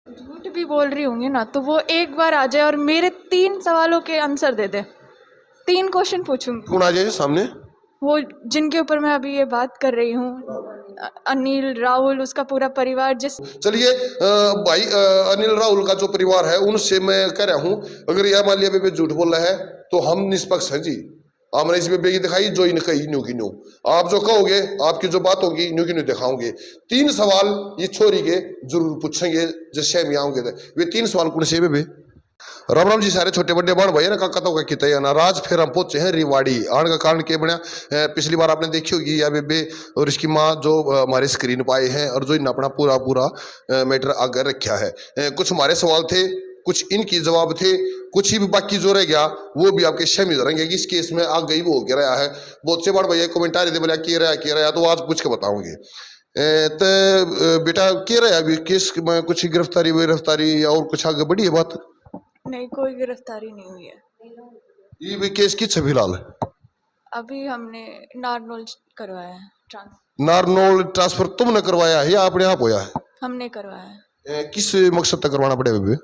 झूठ भी बोल रही होंगी ना, तो वो एक बार आ जाए और मेरे 3 सवालों के आंसर दे दे। 3 क्वेश्चन पूछूंगी। कौन आ जाए सामने? वो जिनके ऊपर मैं अभी ये बात कर रही हूँ, अनिल राहुल, उसका पूरा परिवार। जिस चलिए भाई, अनिल राहुल का जो परिवार है उनसे मैं कह रहा हूं, अगर यह मान लिया बेबे झूठ बोल रहा है तो हम निष्पक्ष हैं जी। हमने इस बेबे की दिखाई जो इन कही न्यू की न्यू। आप जो कहोगे, आपकी जो बात होगी न्यू की न्यू दिखाओगे। 3 सवाल ये छोरी के जरूर पूछेंगे, जैसे हम आओगे तो वे 3 सवाल कौन से बेबे? राम राम जी सारे छोटे बड़े बाण भाई ना काका तो कित नाराज फिर हम पहुंचे हैं रिवाड़ी आने का कारण क्या बना। पिछली बार आपने देखी होगी या बेबे और इसकी माँ जो हमारे स्क्रीन पर आए हैं और जो इन अपना पूरा पूरा मैटर आगे रखा है। कुछ हमारे सवाल थे, कुछ इनकी जवाब थे, कुछ ही भी बाकी जो रह गया वो भी आपके शामिल रहेंगे कि इस केस में आग गई वो हो गया है। बहुत से बार भैया कमेंट आ रहे थे बोला किया रहा तो आज पूछ के बताओगे। तो बेटा क्या रहा अभी केस में कुछ गिरफ्तारी या और कुछ आगे बढ़ी है बात? नहीं, कोई गिरफ्तारी नहीं हुई है। ये भी केस किस है फिलहाल? अभी हमने नारनौल करवाया है ट्रांसफर। नारनौल ट्रांसफर तुमने करवाया है या अपने आप होया है? हमने करवाया है। किस मकसद तक करवाना पड़ेगा बेबे?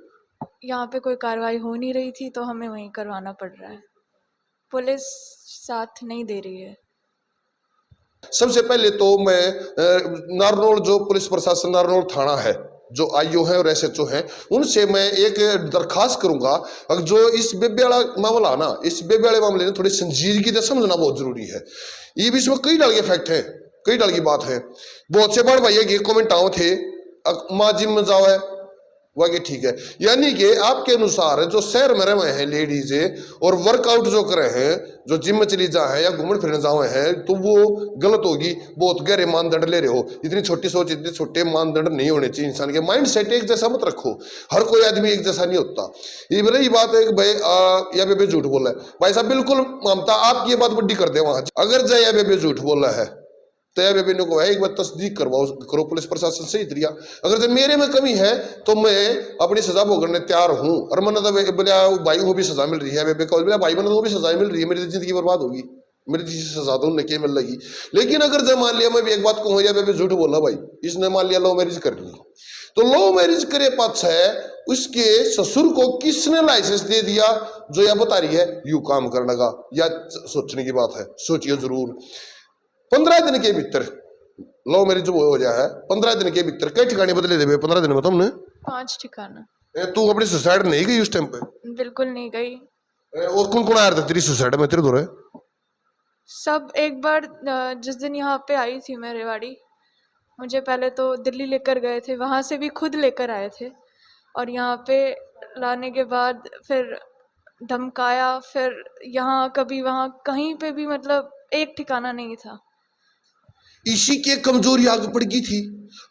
यहाँ पे कोई कार्रवाई हो नहीं रही थी तो हमें वहीं करवाना पड़ रहा है। पुलिस साथ नहीं दे रही है। सबसे पहले तो मैं नारनौल जो पुलिस प्रशासन नारनौल थाना है, जो आईओ है और एसएचओ है, उनसे मैं एक दरखास्त करूंगा। अगर जो इस बेबे वाला मामला ना, इस बेबे वाले मामले में थोड़ी संजीदगी से समझना बहुत जरूरी है। ये भी इसमें कई डाल के फैक्ट है, कई डाल की बात है। बहुत से बार भैया ये कमेंट आओ थे माँ जिम में जाओ है वाकई ठीक है। यानी कि आपके अनुसार जो शहर में रहे हैं लेडीज और वर्कआउट जो करे हैं, जो जिम में चली जा है या घूमने फिरने जाए हैं, तो वो गलत होगी। बहुत गहरे मानदंड ले रहे हो। इतनी छोटी सोच, इतने छोटे मानदंड नहीं होने चाहिए। इंसान के माइंड सेट एक जैसा मत रखो। हर कोई आदमी एक जैसा नहीं होता। ये रही बात है कि भाई या बेबे झूठ बोला है, भाई साहब बिल्कुल मानता आपकी ये बात बड्डी कर दे वहां। अगर जय या बेबे झूठ बोला है तो या बेबे को है एक बार तस्दीक करवाओ, करो पुलिस प्रशासन से इतरिया। अगर जब मेरे में कमी है तो मैं अपनी सजा भोगने तैयार हूं। और मन तो बोला भाई को भी सजा मिल रही है, बेबे को बोला भाई मन को भी सजा मिल रही है, मेरी जिंदगी बर्बाद होगी, मेरी जिस सजा तो उन्हें क्या मिल लगी। लेकिन अगर जब मान लिया मैं भी एक बात कहूँ या बेबे झूठ बोला, भाई इसने मान लिया लव मैरिज कर ली, तो लव मैरिज करे पाछ है उसके ससुर को किसने लाइसेंस दे दिया जो यह बता रही है यू काम करने का? या सोचने की बात है, सोचिए जरूर। 15 दिन के भीतर लव मैरिज वो हो जाए है, 15 दिन के भीतर कई ठिकाने बदले देवे 15 दिन में तुमने? 5 ठिकाना। तू अपनी सुसाइड नहीं गई उस टाइम पे? बिल्कुल नहीं गई। और कौन कौन आया था तेरी सुसाइड में तेरे दौरे? सब एक बार जिस दिन यहाँ पे आई थी मैं रेवाड़ी, मुझे पहले तो दिल्ली लेकर गए थे, वहाँ से भी खुद लेकर आए थे, और यहाँ पे लाने के बाद फिर धमकाया। फिर यहाँ कभी वहाँ कहीं पे भी, मतलब एक ठिकाना नहीं था। इसी की कमजोरी आगे पड़ गई थी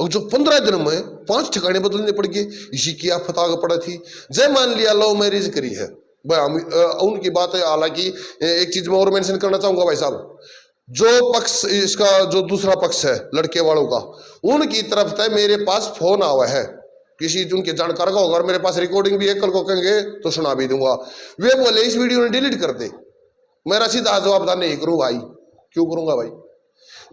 और जो 15 दिन में 5 ठिकाने बदलने पड़ गए, इसी की आफत आगे पड़ा थी। जय मान लिया लव मैरिज करी है भाई, हम उनकी बात है। हालांकि एक चीज मैं और मेंशन करना चाहूंगा भाई साहब, जो पक्ष इसका जो दूसरा पक्ष है लड़के वालों का, उनकी तरफ से मेरे पास फोन आवा है किसी उनके जानकार का होगा और मेरे पास रिकॉर्डिंग भी है, कल को कहेंगे तो सुना भी दूंगा। वे बोले इस वीडियो ने डिलीट कर दे। मेरा सीधा जवाबदार नहीं करूँ भाई, क्यों करूंगा भाई?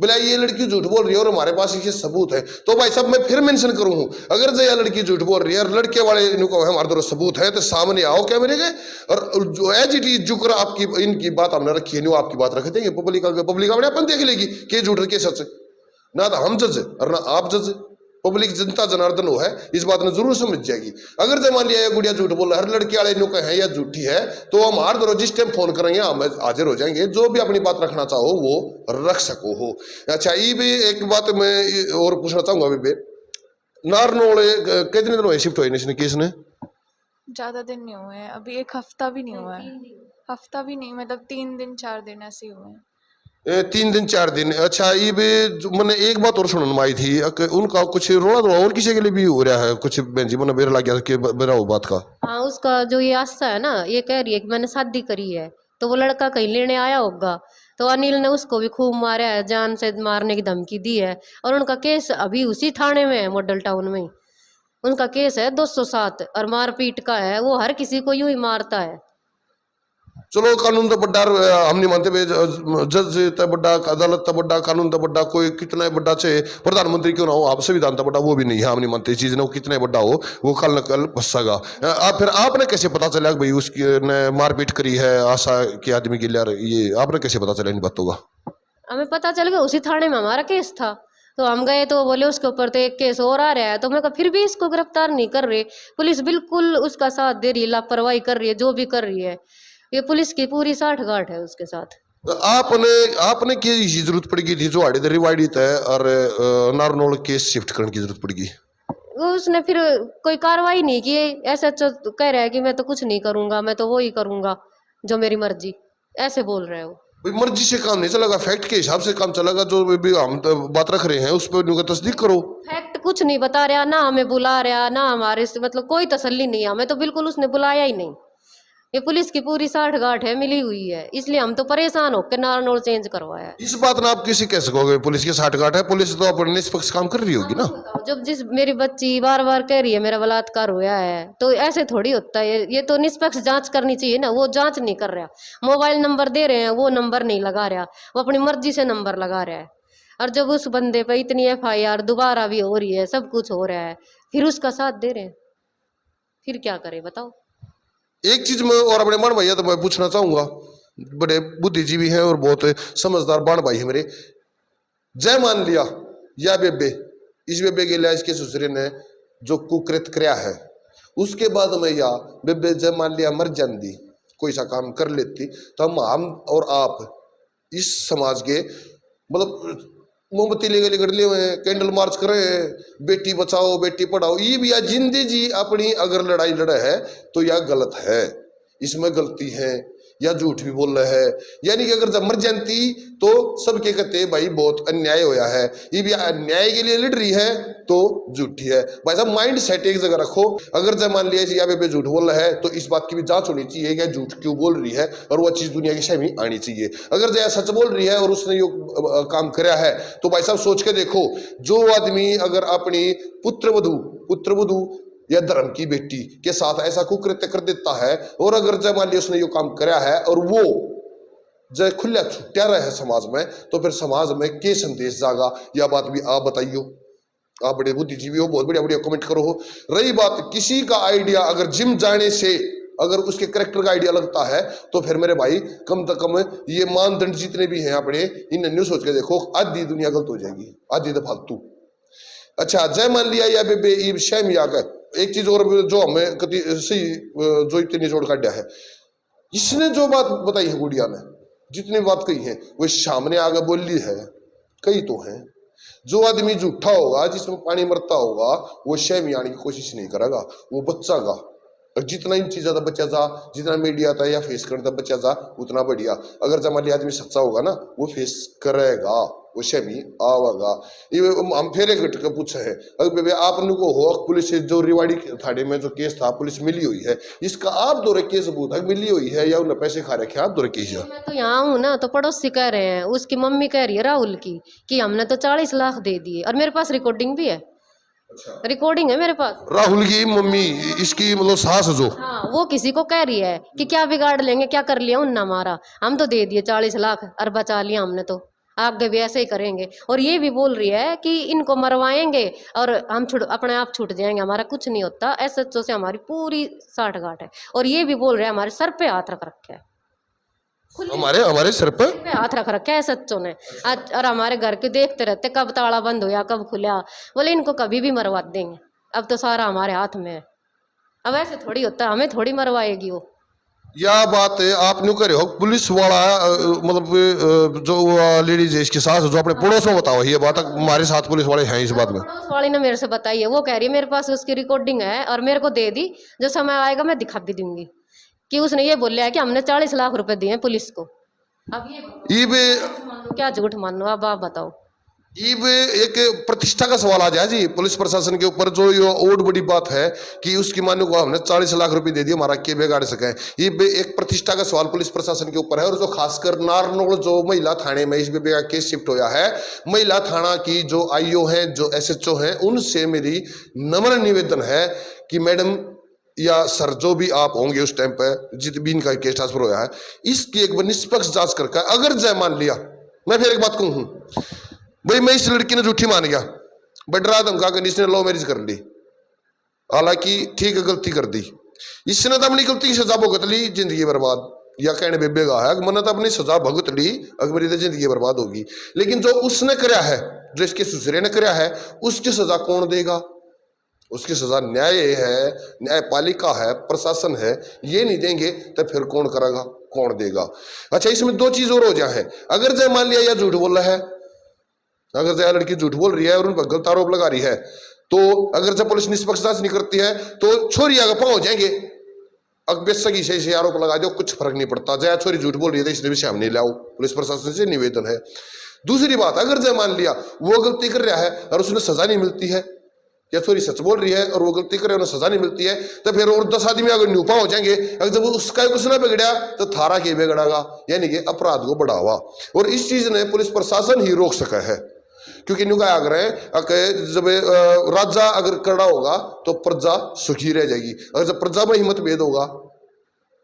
बोला ये लड़की झूठ बोल रही है और हमारे पास ये सबूत है। तो भाई साहब मैं फिर मेंशन करूं, अगर जया लड़की झूठ बोल रही है और लड़के वाले इनको हमारे द्वारा सबूत है तो सामने आओ कैमरे के, और जो एज इट इज जुकर आपकी इनकी बात हमने रखी है, आपकी बात रख देंगे। पब्लिक अपने अपन देख लेगी कि झूठ के सच। ना तो हम जज और ना आप जज, पब्लिक जनता जनार्दन हो है, इस बात ने जरूर समझ जाएगी। अगर जब मान लिया गुड़िया झूठ बोल रहा है, हर लड़के वाले नो है या झूठी है, तो हम हर दरो जिस टाइम फोन करेंगे हम हाजिर हो जाएंगे। जो भी अपनी बात रखना चाहो वो रख सको हो। अच्छा ये भी एक बात मैं और पूछना चाहूंगा अभी, नारनौल कितने दिन हुए शिफ्ट हुए इसने केस ने? ज़्यादा दिन नहीं हुए हैं, अभी 1 हफ्ता भी नहीं हुआ है। हफ्ता भी नहीं, मतलब 3 दिन 4 दिन ऐसे ही हुए हैं। 3 दिन 4 दिन। अच्छा ये भी मैंने एक बात और सुनने में आई थी, उनका कुछ रोना धोना और किसी के लिए भी हो रहा है कुछ बहन जी, मैंने बेरा लग गया कि बेरा हो बात का। हाँ, उसका जो ये आशा है ना, ये कह रही है कि मैंने शादी करी है, तो वो लड़का कहीं लेने आया होगा, तो अनिल ने उसको भी खूब मारा है, जान से मारने की धमकी दी है। और उनका केस अभी उसी थाने में है, मॉडल टाउन में। उनका केस है 207 और मारपीट का है। वो हर किसी को यूं ही मारता है। चलो कानून तो बड़ा हम नहीं मानते भाई, जज तो बड़ा, अदालत तो बड़ा, कानून तो बड़ा, कोई कितना बड़ा चाहे प्रधानमंत्री क्यों ना हो, आप संविधान तो बड़ा, वो भी नहीं है, हम नहीं मानते इस चीज ने, वो कितना बड़ा हो वो कल न कल फंसेगा। आप फिर आपने कैसे पता चला कि भाई उसकी ने मारपीट करी है आशा के आदमी के लिए, ये आपने कैसे पता चला इन बातों का? हमें पता चल गया उसी थाने में हमारा केस था, तो हम गए तो बोले उसके ऊपर तो एक केस और आ रहा है, तो मैं कहा फिर भी इसको गिरफ्तार नहीं कर रहे, पुलिस बिल्कुल उसका साथ दे रही है, लापरवाही कर रही है, जो भी कर रही है, ये पुलिस की पूरी साठगांठ है उसके साथ। तो आपने की जरूरत पड़ेगी थी जो आड़े रिवाड़ी है और नारनौल केस शिफ्ट करने की जरूरत पड़ेगी? उसने फिर कोई कार्रवाई नहीं की, ऐसा कह रहा है कि मैं तो कुछ नहीं करूंगा, मैं तो वो ही करूंगा जो मेरी मर्जी, ऐसे बोल रहे हो। भाई मर्जी से काम नहीं चलेगा, फैक्ट के हिसाब से काम चलेगा, जो भी हम तो बात रख रहे हैं उस पर तस्दीक करो। फैक्ट कुछ नहीं बता रहा, ना हमें बुला रहा, ना हमारे से मतलब कोई तसल्ली नहीं है हमें, तो बिल्कुल उसने बुलाया ही नहीं। ये पुलिस की पूरी साठगांठ है, मिली हुई है, इसलिए हम तो परेशान होकर नारनौल चेंज करवाया है। इस बात ना आप किसी कह सकोगे पुलिस की साठगांठ है, पुलिस तो अपने निष्पक्ष काम कर रही होगी ना। जब जिस मेरी बच्ची बार बार कह रही है मेरा बलात्कार हुआ है, तो ऐसे थोड़ी होता है, ये तो निष्पक्ष जांच करनी चाहिए ना, वो जांच नहीं कर रहा। मोबाइल नंबर दे रहे हैं, वो नंबर नहीं लगा रहा, वो अपनी मर्जी से नंबर लगा रहा है। और जब उस बंदे पे इतनी FIR दोबारा भी हो रही है, सब कुछ हो रहा है, फिर उसका साथ दे रहे हैं, फिर क्या करे बताओ। एक चीज मैं और अपने बड़ भैया तो मैं पूछना चाहूंगा, बड़े बुद्धिजीवी हैं और बहुत समझदार बड़ भाई है मेरे, जय मान लिया या बेबे, इस बेबे के लिए इसके ससुरे ने जो कुकृत किया है, उसके बाद में या बेबे जय मान लिया मर जाती, कोई सा काम कर लेती, तो हम और आप इस समाज के मतलब मोमबत्ती लेकर लिए हुए हैं, कैंडल मार्च कर रहे हैं, बेटी बचाओ बेटी पढ़ाओ, ये भी या जिंदगी जी अपनी अगर लड़ाई लड़ा है तो यह गलत है, इसमें गलती है, या झूठ भी बोल रहे हैं। यानी कि अगर जब मर जाती तो सबके कहते भाई बहुत अन्याय होया है, ये भी अन्याय के लिए लड़ रही है तो झूठी है। भाई साहब माइंड सेट एक जगह रखो, अगर जब मान लिया या बेबे झूठ बोल रहा है तो इस बात की भी जांच होनी चाहिए कि झूठ क्यों बोल रही है, और वो चीज दुनिया की सामने आनी चाहिए। अगर जया सच बोल रही है और उसने यो काम कराया है तो भाई साहब सोच के देखो, जो आदमी अगर अपनी पुत्रवधू या धर्म की बेटी के साथ ऐसा कुकृत्य कर देता है, और अगर जब मान लिया उसने यो काम कराया है और वो जब खुला छुट्या रहा है समाज में, तो फिर समाज में के संदेश जागा, यह बात भी आप बताइयो। आप बड़े बुद्धिजीवी हो, बहुत बढ़िया बढ़िया कमेंट करो हो। रही बात किसी का आइडिया अगर जिम जाने से अगर उसके करेक्टर का आइडिया लगता है, तो फिर मेरे भाई कम से कम ये मानदंड जितने भी हैं अपने, इन न्यूज सोच के देखो, आधी दुनिया गलत हो जाएगी, आधी तो फालतू। अच्छा जय मान लिया या बेबे ये शैम या का एक चीज और जो हमें कभी सही जो इतनी जोड़ काटा है, इसने जो बात बताई है गुड़िया ने, जितनी बात कही है वो सामने आगे बोली है, कई तो है। जो आदमी झूठा होगा, जिसमें पानी मरता होगा, वो शैम आने की कोशिश नहीं करेगा, वो बच्चा गा। और जितना इन चीज़ बच्चा जा, जितना मीडिया था या फेस करता बच्चा जा, उतना बढ़िया। अगर जमाली आदमी सच्चा होगा ना, वो फेस करेगा, वो शमी आवागा। ये हम फिर एक घटका पूछे है, अगर आपने को हो पुलिस से जो रिवाड़ी थाने में जो केस था पुलिस मिली हुई है, इसका आप दौरे केस सबूत है मिली हुई है या उन्हें पैसे खा रखे, आप दौरे केस है? मैं तो यहाँ हूँ ना, तो पड़ोसी कह रहे हैं, उसकी मम्मी कह रही है राहुल की कि हमने तो 40 लाख दे दिए, और मेरे पास रिकॉर्डिंग भी है। अच्छा। रिकॉर्डिंग है मेरे पास। राहुल की मम्मी इसकी मतलब सास जो, हाँ, वो किसी को कह रही है कि क्या बिगाड़ लेंगे, क्या कर लिया उनने हमारा, हम तो दे दिए 40 लाख और बचा लिया हमने, तो आगे भी ऐसे ही करेंगे। और ये भी बोल रही है कि इनको मरवाएंगे और हम अपने आप छूट जाएंगे, हमारा कुछ नहीं होता। SHO से हमारी पूरी साठगांठ है। और ये भी बोल रहे हैं हमारे सर पे हाथ रख रखे है, हमारे सर पे हाथ रख रखा है SHO ने। और हमारे घर के देखते रहते कब ताला बंद होया कब खुला, बोले इनको कभी भी मरवा देंगे, अब तो सारा हमारे हाथ में है। अब ऐसे थोड़ी होता है, हमें थोड़ी मरवाएगी वो। यह बात आप न्यू करे हो पुलिस वाला मतलब जो लेडीज है इसके साथ जो अपने पड़ोस में बताओ, ये बात हमारे साथ पुलिस वाले हैं इस बात में? पड़ोस वाली ने मेरे से बताई है, वो कह रही है मेरे पास उसकी रिकॉर्डिंग है और मेरे को दे दी, जो समय आएगा मैं दिखा भी दूंगी कि उसने ये बोला है कि हमने 40 लाख रुपए दिए पुलिस को। अब ये क्या झूठ मानो, अब आप बताओ। ये एक प्रतिष्ठा का सवाल आ जाए जी पुलिस प्रशासन के ऊपर, जो ये और बड़ी बात है कि उसकी मानो को हमने 40 लाख रुपए दे दिए, हमारा के बिगाड़ सके। ये एक प्रतिष्ठा का सवाल पुलिस प्रशासन के ऊपर है। और जो खासकर नारनौल जो महिला थाने में इस बेबे का केस शिफ्ट होया है, महिला थाना की जो IO है, जो SHO है, उनसे मेरी नम्र निवेदन है कि मैडम या सर जो भी आप होंगे उस टाइम पे जित भी इनका केस ट्रांसफर हुआ है, इसकी एक बार निष्पक्ष जांच करके अगर जय मान लिया, मैं फिर एक बात कहूँ भाई, मैं इस लड़की ने झूठी मान गया, बट डरा धमका कर इसने लव मैरिज कर ली, हालांकि ठीक है गलती कर दी, इसने तो अपनी गलती की सजा भुगत ली, जिंदगी बर्बाद, या कहने बेबे का है मैंने तो अपनी सजा भुगत ली, अगर मेरी तो जिंदगी बर्बाद होगी। लेकिन जो उसने कराया है, जो इसके ससुरे ने कराया है, उसकी सजा कौन देगा? उसकी सजा न्याय है, न्यायपालिका है, प्रशासन है, ये नहीं देंगे तो फिर कौन करेगा, कौन देगा? अच्छा, इसमें दो चीज और हो जाए, अगर जय मान लिया या झूठ बोल रहा है, अगर जय लड़की झूठ बोल रही है और उन पर गलत आरोप लगा रही है, तो अगर जब पुलिस निष्पक्ष जांच नहीं करती है तो छोरी आगे पाँव हो जाएंगे, अगर सगी से आरोप लगा दो कुछ फर्क नहीं पड़ता, जय छोरी झूठ बोल रही है तो इसलिए भी सामने लाओ, पुलिस प्रशासन से निवेदन है। दूसरी बात, अगर जय मान लिया वो गलती कर रहा है और उसने सजा नहीं मिलती है, या छोरी सच बोल रही है और वो गलती कर रहे हैं उन्हें सजा नहीं मिलती है, तो फिर और 10 आदमी अगर न्यूपा हो जाएंगे, अगर जब उसका कुछ ना बिगड़ा तो थारा के बिगड़ेगा, यानी कि अपराध को बढ़ावा। और इस चीज ने पुलिस प्रशासन ही रोक सका है, क्योंकि न्यू क्या आग्रह है, जब राजा अगर कड़ा होगा तो प्रजा सुखी रह जाएगी, अगर जब प्रजा में हिम्मत भेद होगा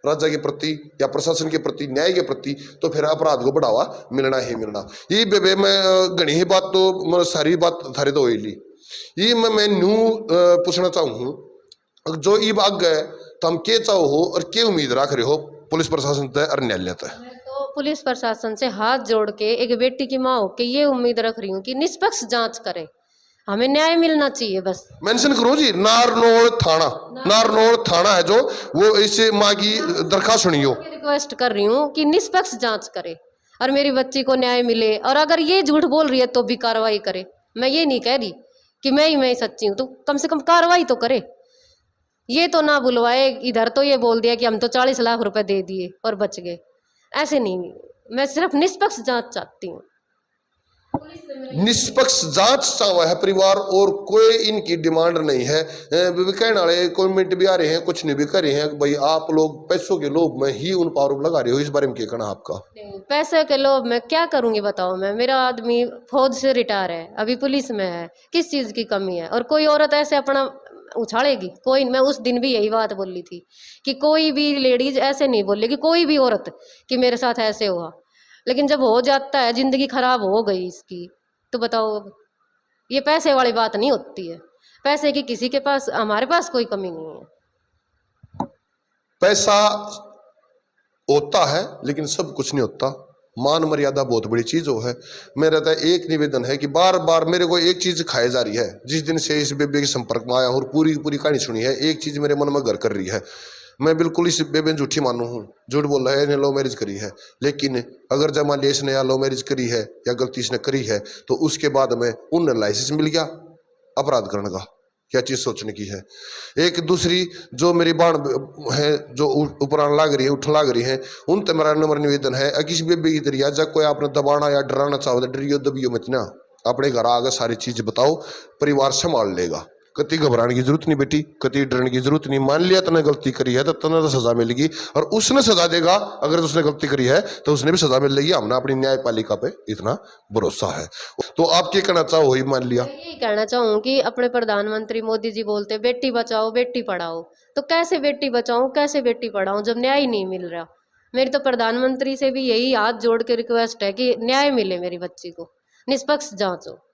राजा के प्रति या प्रशासन के प्रति, न्याय के प्रति, तो फिर अपराध को बढ़ावा मिलना ही मिलना। ये बेबे मैं घनी ही बात तो सारी बात थारे तो हो ली, ये मैं न्यू पूछना चाहूँ, जो ये बात गए तो हम के चाहो हो और क्या उम्मीद रख रहे हो पुलिस प्रशासन तय और न्यायालय तय? तो पुलिस प्रशासन से हाथ जोड़ के एक बेटी की माँ हो के ये उम्मीद रख रही हूँ कि निष्पक्ष जांच करे, हमें न्याय मिलना चाहिए। बस मेंशन करो जी, नारनौल थाना, नारनौल थाना है जो, वो इस माँ की दरखास्त सुनियो, रिक्वेस्ट कर रही हूँ कि निष्पक्ष जांच करे और मेरी बच्ची को न्याय मिले, और अगर ये झूठ बोल रही है तो भी कार्रवाई करे। मैं ये नहीं कह रही कि मैं ही सच्ची हूँ, तो कम से कम कार्रवाई तो करे, ये तो ना बुलवाए। इधर तो ये बोल दिया कि हम तो 40 लाख रुपए दे दिए और बच गए, ऐसे नहीं। मैं सिर्फ निष्पक्ष जांच चाहती हूँ, निष्पक्ष जांच चाहता है परिवार, और कोई इनकी डिमांड नहीं है। कहने वाले कमेंट भी आ रहे हैं, कुछ नहीं भी कर रहे हैं भाई आप लोग पैसों के लोभ में ही उन पर आरोप लगा रहे हो, इस बारे में क्या कहना आपका? पैसे के लोभ में क्या करूंगी बताओ मैं, मेरा आदमी फौज से रिटायर है, अभी पुलिस में है, किस चीज की कमी है? और कोई औरत ऐसे अपना उछाड़ेगी? कोई, मैं उस दिन भी यही बात बोली थी कि कोई भी लेडीज ऐसे नहीं बोलेगी, कोई भी औरत कि मेरे साथ ऐसे हुआ। लेकिन जब हो जाता है, जिंदगी खराब हो गई इसकी, तो बताओ, ये पैसे वाली बात नहीं होती है। पैसे की किसी के पास, हमारे पास कोई कमी नहीं है। पैसा होता है लेकिन सब कुछ नहीं होता, मान मर्यादा बहुत बड़ी चीज हो है। मेरा तो एक निवेदन है कि बार बार मेरे को एक चीज खाई जा रही है, जिस दिन से इस बेबे के संपर्क में आया और पूरी पूरी कहानी सुनी है, एक चीज मेरे मन में घर कर रही है। मैं बिल्कुल इस बेबे झूठी मानू हूँ, झूठ बोल रहा है, इसने लव मैरिज करी है, लेकिन अगर जब मान लिया इसने या लव मैरिज करी है या गलती इसने करी है, तो उसके बाद में उन्हें लाइसेंस मिल गया अपराध करने का, क्या चीज सोचने की है। एक दूसरी जो मेरी बाण है जो ऊपर लाग रही है, उठ लाग रही है, उन तक मेरा नंबर निवेदन है, किसी बेबे की तरिया जब कोई आपने दबाना या डराना चाहो तो डरियो दबियो मत ना, अपने घर आगे सारी चीज बताओ, परिवार संभाल लेगा। कति घबराने की जरूरत नहीं बेटी, कति डरने की जरूरत नहीं। मान लिया तने गलती करी है तो तने तो सजा मिलेगी, और उसने सजा देगा, अगर उसने गलती करी है तो उसने भी सजा मिलेगी। हमने अपनी न्यायपालिका पे इतना भरोसा है। तो आप क्या कहना चाहो? ही मान लिया, यही कहना चाहूँ कि अपने प्रधानमंत्री मोदी जी बोलते बेटी बचाओ बेटी पढ़ाओ, तो कैसे बेटी बचाऊं, कैसे बेटी पढ़ाऊं जब न्याय नहीं मिल रहा? मेरी तो प्रधानमंत्री से भी यही हाथ जोड़ के रिक्वेस्ट है कि न्याय मिले मेरी बच्ची को, निष्पक्ष जांच हो।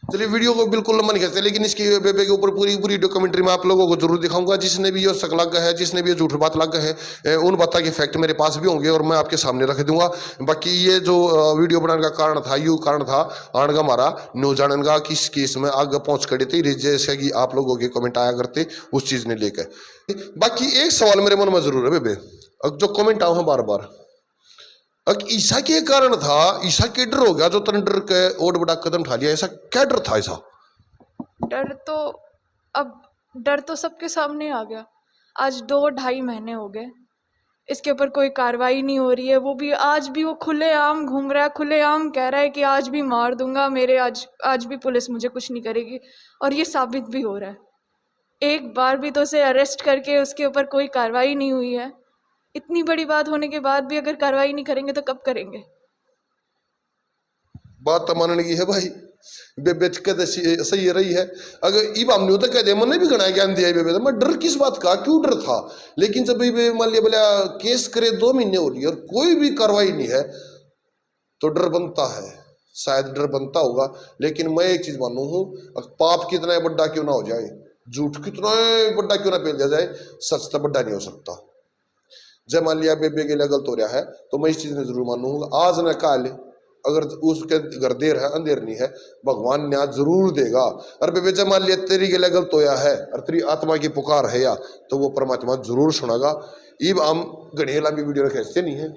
चलिए वीडियो को बिल्कुल लंबा नहीं करते, लेकिन इसकी बेबे के ऊपर पूरी पूरी डॉक्यूमेंट्री मैं आप लोगों को जरूर दिखाऊंगा। जिसने भी ये शक लग है, जिसने भी ये झूठ बात लग है, उन बातों के फैक्ट मेरे पास भी होंगे और मैं आपके सामने रख दूंगा। बाकी ये जो वीडियो बनाने का कारण था, यू कारण था आने का हमारा न्यूज जानने का, किस केस में आगे पहुंच खड़ी थी, जैसे कि आप लोगों के कमेंट आया करते उस चीज ने लेकर। बाकी एक सवाल मेरे मन में जरूर है बेबे, जो कमेंट आओ है बार बार, ईसा के कारण था, ईसा के डर हो गया जो तन डर के और बड़ा कदम उठा लिया, ऐसा क्या डर था? ऐसा डर तो अब डर तो सबके सामने आ गया। आज 2-2.5 महीने हो गए, इसके ऊपर कोई कार्रवाई नहीं हो रही है। वो भी आज भी वो खुलेआम घूम रहा है, खुलेआम कह रहा है कि आज भी मार दूंगा मेरे, आज भी पुलिस मुझे कुछ नहीं करेगी, और ये साबित भी हो रहा है। एक बार भी तो उसे अरेस्ट करके उसके ऊपर कोई कार्रवाई नहीं हुई है। इतनी बड़ी बात होने के बाद भी अगर कार्रवाई नहीं करेंगे तो कब करेंगे? बात तो मानने की है भाई, बेबे कहते सही रही है। अगर इब हमने तो कहते मैंने भी गणा ज्ञान दिया बेबे, तो मैं डर किस बात का, क्यों डर था। लेकिन जब मान लिया बोला केस करे 2 महीने हो रही है और कोई भी कार्रवाई नहीं है तो डर बनता है, शायद डर बनता होगा। लेकिन मैं एक चीज मानू हूं, पाप कितना बड़ा क्यों ना हो जाए, झूठ कितना बड़ा क्यों ना पेल दिया जाए, सच तो बड़ा नहीं हो सकता। जब मान लिया बेबे के लिए गलत हो रहा है तो मैं इस चीज ने जरूर मानूंगा, आज न काल अगर उसके घर देर है अंधेर नहीं है, भगवान न्याय जरूर देगा। और बेबे जब मान लिया तेरी के लिए गलत होया है और तेरी आत्मा की पुकार है या, तो वो परमात्मा जरूर सुनागा। इब हम घड़ी लंबी वीडियो खींचते नहीं है।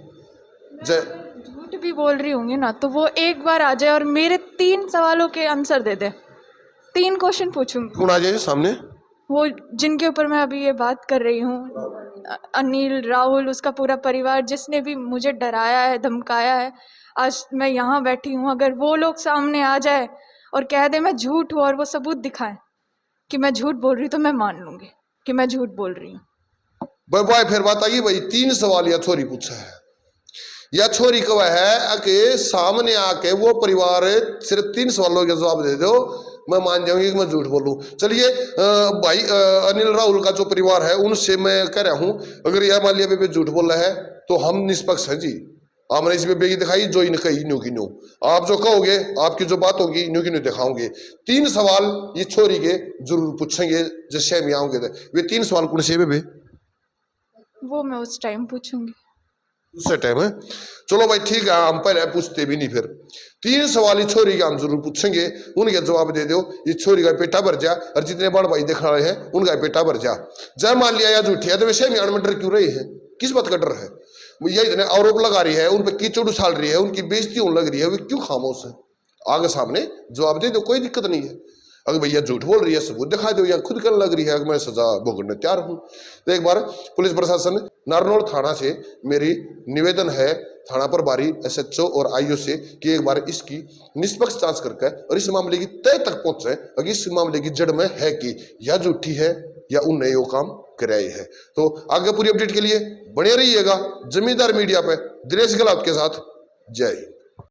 जय झूठ भी बोल रही होंगी ना, तो वो एक बार आ जाए और मेरे 3 सवालों के आंसर दे दे। 3 क्वेश्चन पूछूंगी। कौन आ जाए सामने? वो जिनके ऊपर मैं अभी ये बात कर रही हूँ, अनिल, राहुल, उसका पूरा परिवार, जिसने भी मुझे डराया है, धमकाया है, आज मैं यहाँ बैठी हूँ। अगर वो लोग सामने आ जाए और कह दे मैं झूठ हूँ और वो सबूत दिखाए कि मैं झूठ बोल रही हूँ, तो मैं मान लूंगी कि मैं झूठ बोल रही हूँ। भाई फिर बात आई भाई, 3 सवाल या छोरी पूछा है, या छोरी कब है कि सामने आके वो परिवार सिर्फ 3 सवालों के जवाब दे दो, मैं मान जाऊंगी कि मैं झूठ बोलूं। चलिए भाई अनिल राहुल का जो परिवार है उनसे मैं कह रहा हूं, अगर यह मान लिया बेबे झूठ बोल रहा है तो हम निष्पक्ष हैं जी। हमने इस बेबे की दिखाई जो इन कही न्यू की न्यू, आप जो कहोगे आपकी जो बात होगी न्यू की न्यू दिखाओगे। 3 सवाल ये छोरी के जरूर पूछेंगे जैसे हम आओगे। वे 3 सवाल कौन से बेबे? वो मैं उस टाइम पूछूंगी, दूसरे टाइम है। चलो भाई ठीक है, हम पहले पूछते भी नहीं। फिर 3 सवाल ये छोरी के हम जरूर पूछेंगे, उनके जवाब दे दो। ये छोरी का पेटा भर जा और जितने बड़ भाई दिखा रहे हैं उनका पेटा भर जा। जय मान लिया या झूठी है तो वैसे म्यान में डर क्यों रही है, किस बात का डर है? ये इतने आरोप लगा रही है, उन पर कीचड़ उछाल रही है, उनकी बेइज्जती होने लग रही है, वे क्यों खामोश है? आगे सामने जवाब दे दो, कोई दिक्कत नहीं है। अगर भैया झूठ बोल रही है सबूत दिखा दो, या खुद करने लग रही है कि मैं सजा भोगने तैयार हूं। तो एक बार पुलिस प्रशासन नारनौल थाना से मेरी निवेदन है, थाना प्रभारी SHO और IO से, कि एक बार इसकी निष्पक्ष जांच करके और इस मामले की तय तक पहुंचे, अगर इस मामले की जड़ में है कि या झूठी है या उनने वो काम कराई है। तो आगे पूरी अपडेट के लिए बने रहिएगा जमींदार मीडिया पे दिनेश गहलोत के साथ। जय हिंद।